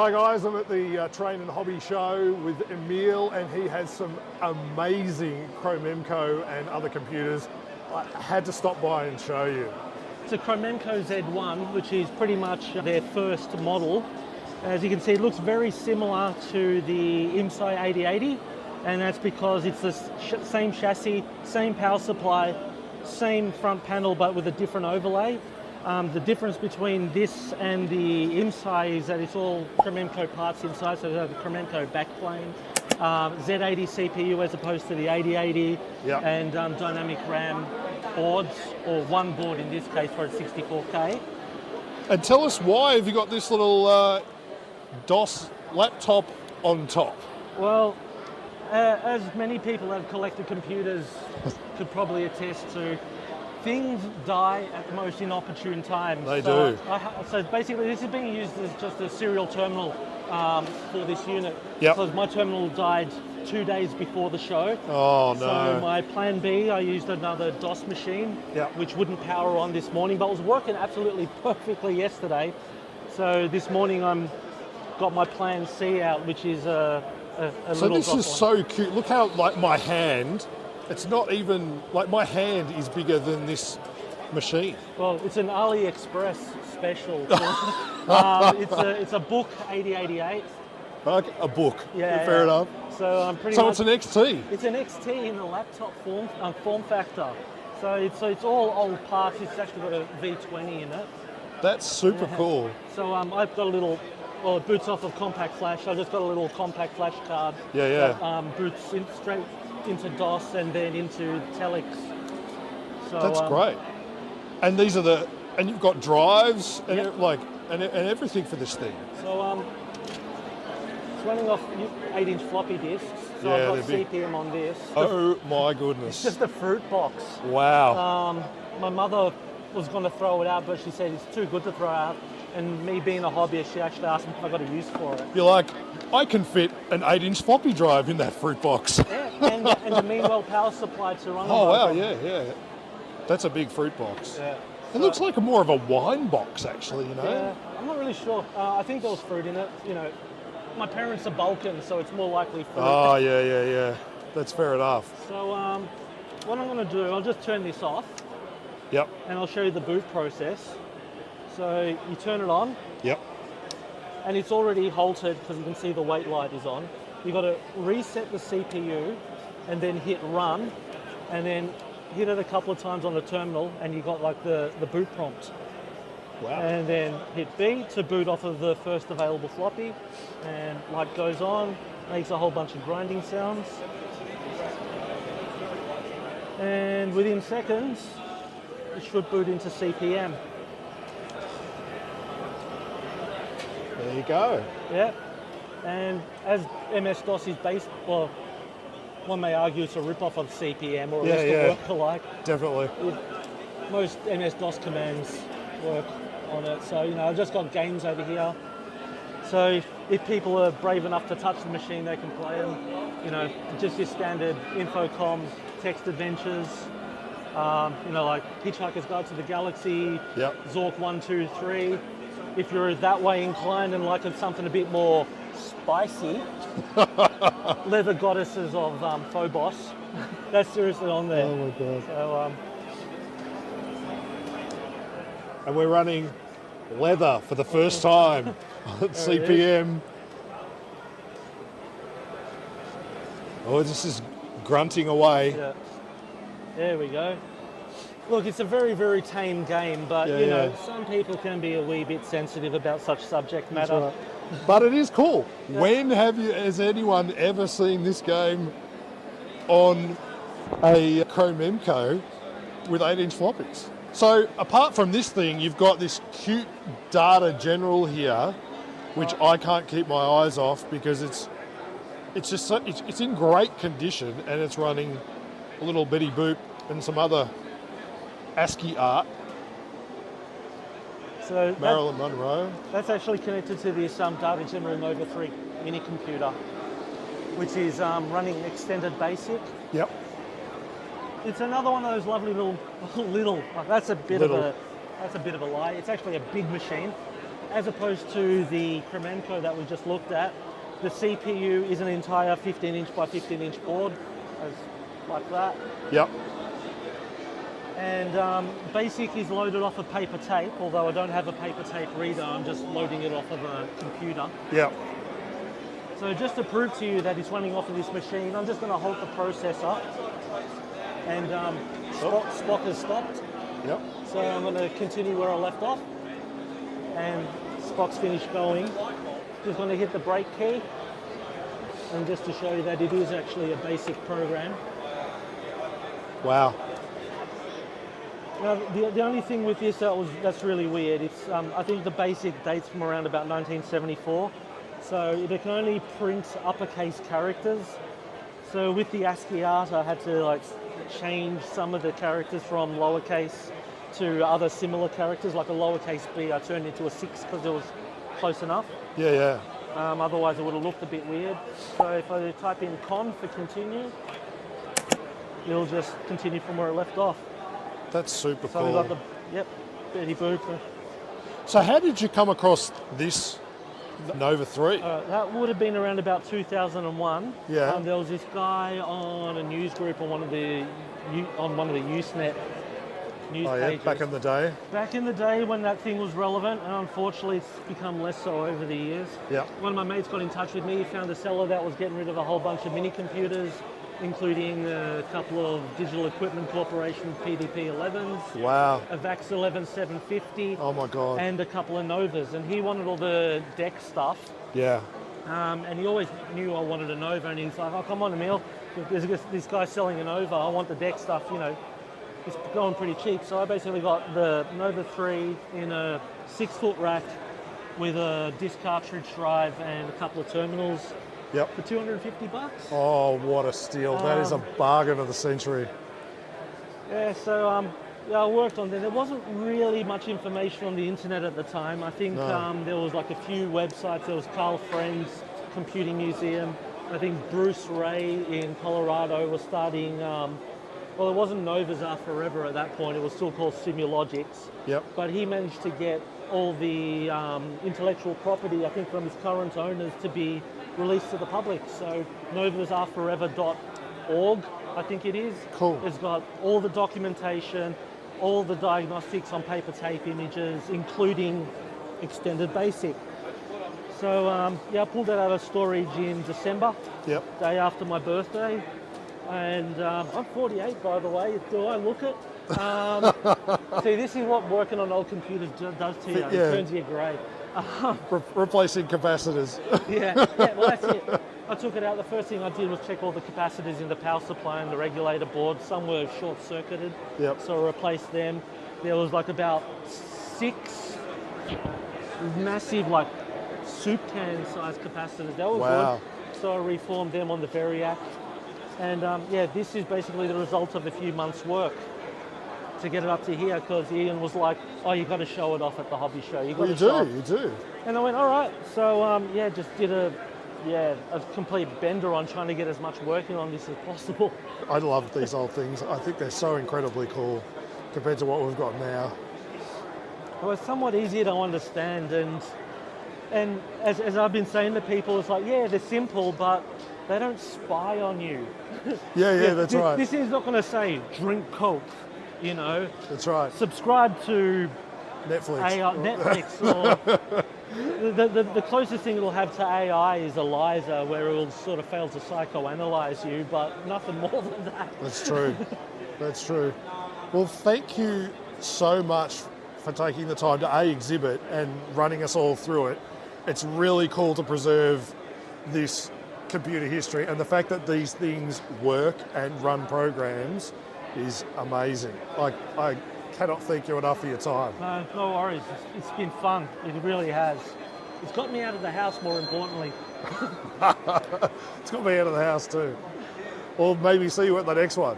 Hi guys, I'm at the Train and Hobby Show with Emil, and he has some amazing Cromemco and other computers. I had to stop by and show you. It's a Cromemco Z-1, which is pretty much their first model. As you can see, it looks very similar to the IMSCI 8080, and that's because it's the same chassis, same power supply, same front panel, but with a different overlay. The difference between this and the IMSCI is that it's all Cromemco parts inside, so the Cromemco backplane, Z80 CPU as opposed to the 8080, Yep. and dynamic RAM boards, or one board in this case for a 64K. And tell us, why have you got this little DOS laptop on top? Well, as many people have collected computers could probably attest to, things die at the most inopportune times. They do. So basically this is being used as just a serial terminal for this unit. Yep. Because my terminal died 2 days before the show. Oh no. So my plan B, I used another DOS machine, Yep. which wouldn't power on this morning, but was working absolutely perfectly yesterday. So this morning I'm got my plan C out, which is a So little this DOS is one. so cute. Look how, like, my hand, it's not even, like, my hand is bigger than this machine. Well, it's an AliExpress special. It's a book 8088. Okay, a book. Yeah, Fair yeah. enough. So I'm pretty So much. it's an XT. It's an XT in the laptop form factor. So it's all old parts. It's actually got a V20 in it. That's super cool. So I've got a little. Well, it boots off of compact flash. I just got a little compact flash card. Yeah, yeah. That boots straight into DOS and then into Telix. So That's great. And these are and you've got drives and Yep. and everything for this thing. So it's running off 8-inch floppy disks. So Yeah, I've got they're big. CPM on this. Oh my It's goodness. just a fruit box. Wow. My mother was going to throw it out, but she said it's too good to throw out. And me being a hobbyist, she actually asked me if I got a use for it. You're like, I can fit an 8-inch floppy drive in that fruit box. Yeah, and the Meanwell power supply to run. Oh on wow, both. yeah. That's a big fruit box. Yeah. It looks like more of a wine box, actually, you know? Yeah, I'm not really sure. I think there was fruit in it. You know, my parents are Balkan, so it's more likely fruit. Oh, yeah. That's fair enough. So what I'm going to do, I'll just turn this off, Yep, and I'll show you the boot process. So you turn it on, yep. and it's already halted because you can see the wait light is on. You've got to reset the CPU, and then hit run, and then hit it a couple of times on the terminal, and you got like the boot prompt. Wow. And then hit B to boot off of the first available floppy, and light goes on, makes a whole bunch of grinding sounds. And within seconds, it should boot into CPM. There you go. Yeah. And as MS-DOS is based, well, one may argue it's a rip-off of CPM, or at least Yeah. the work alike. Definitely. Most MS-DOS commands work on it. So, you know, I've just got games over here. So if people are brave enough to touch the machine, they can play them. You know, just your standard Infocom text adventures. You know, like Hitchhiker's Guide to the Galaxy, Yep. Zork 1, 2, 3. If you're that way inclined and like something a bit more spicy, Leather Goddesses of Phobos. That's seriously on there. Oh my God. So, And we're running leather for the first time at CPM. Oh, this is grunting away. yeah. There we go. Look, it's a very, very tame game, but Yeah, you know, yeah. some people can be a wee bit sensitive about such subject matter. That's right. But it is cool. When has anyone ever seen this game on a Cromemco with 8-inch floppies? So apart from this thing, you've got this cute data general here, which I can't keep my eyes off because it's just so, it's in great condition, and it's running a little Betty Boop and some other ASCII art. So Marilyn Monroe. that's actually connected to this Data General Nova 3 mini computer, which is running extended basic. Yep. It's another one of those lovely little. That's a bit Little. of a lie. It's actually a big machine. as opposed to the Cromemco that we just looked at, the CPU is an entire 15-inch by 15-inch board, like that. Yep. And BASIC is loaded off of paper tape, although I don't have a paper tape reader, I'm just loading it off of a computer. Yep. So just to prove to you that it's running off of this machine, I'm just going to halt the processor, and Spock has stopped. Yep. So I'm going to continue where I left off, and Spock's finished going. Just going to hit the brake key, and just to show you that it is actually a BASIC program. Wow. Now, the only thing with this that's really weird, it's I think the BASIC dates from around about 1974, so they can only print uppercase characters. So with the ASCII art, I had to like change some of the characters from lowercase to other similar characters, like a lowercase b I turned into a 6 because it was close enough. Yeah, yeah. Otherwise it would have looked a bit weird. So if I type in con for continue, it'll just continue from where it left off. That's super So cool. we got the, yep, Betty Boop. So how did you come across this Nova 3? That would have been around about 2001. Yeah. There was this guy on a news group on one of the Usenet news pages. Back in the day? Back in the day when that thing was relevant, and unfortunately it's become less so over the years. Yeah. One of my mates got in touch with me. He found a seller that was getting rid of a whole bunch of mini computers, including a couple of Digital Equipment Corporation PDP-11s, Wow. a VAX 11750, Oh my God. and a couple of Novas. And he wanted all the deck stuff, Yeah. and he always knew I wanted a Nova, and he's like, oh, come on, Emil, there's this guy selling a Nova, I want the deck stuff, you know, it's going pretty cheap. So I basically got the Nova 3 in a 6-foot rack with a disc cartridge drive and a couple of terminals. Yep. For $250. Oh, what a steal. That is a bargain of the century. Yeah, so I worked on there. There wasn't really much information on the internet at the time. I think there was like a few websites. There was Carl Friend's Computing Museum. I think Bruce Ray in Colorado was starting, well, it wasn't Novas Are Forever at that point. It was still called Simulogics. Yep. But he managed to get all the intellectual property, I think, from his current owners to be released to the public. So novasareforever.org, I think it is. Cool. It's got all the documentation, all the diagnostics on paper tape images, including extended BASIC. So yeah, I pulled that out of storage in December, Yep. day after my birthday. And I'm 48, by the way. Do I look it? See, this is what working on old computers does to you. Yeah. It turns you grey. Replacing capacitors. Yeah, well, that's it. I took it out. The first thing I did was check all the capacitors in the power supply and the regulator board. Some were short-circuited, Yep. so I replaced them. There was like about 6 massive, like, soup can sized capacitors. That was Wow. good. So I reformed them on the Variac. And yeah, this is basically the result of a few months' work to get it up to here, because Ian was like, oh, you got to show it off at the hobby show. You got to show You do. And I went, all right. So yeah, just did a complete bender on trying to get as much working on this as possible. I love these old things. I think they're so incredibly cool compared to what we've got now. Well, it's somewhat easier to understand, and as I've been saying to people, it's like, yeah, they're simple, but they don't spy on you. Yeah, that's right. This is not going to say drink Coke, you know. That's right. Subscribe to Netflix. or the closest thing it'll have to AI is ELIZA, where it will sort of fail to psychoanalyze you, but nothing more than that. That's true. That's true. Well, thank you so much for taking the time to exhibit and running us all through it. It's really cool to preserve this computer history, and the fact that these things work and run programs is amazing. I cannot thank you enough for your time. No worries. It's been fun. It really has. It's got me out of the house, more importantly. It's got me out of the house too. Well, maybe see you at the next one.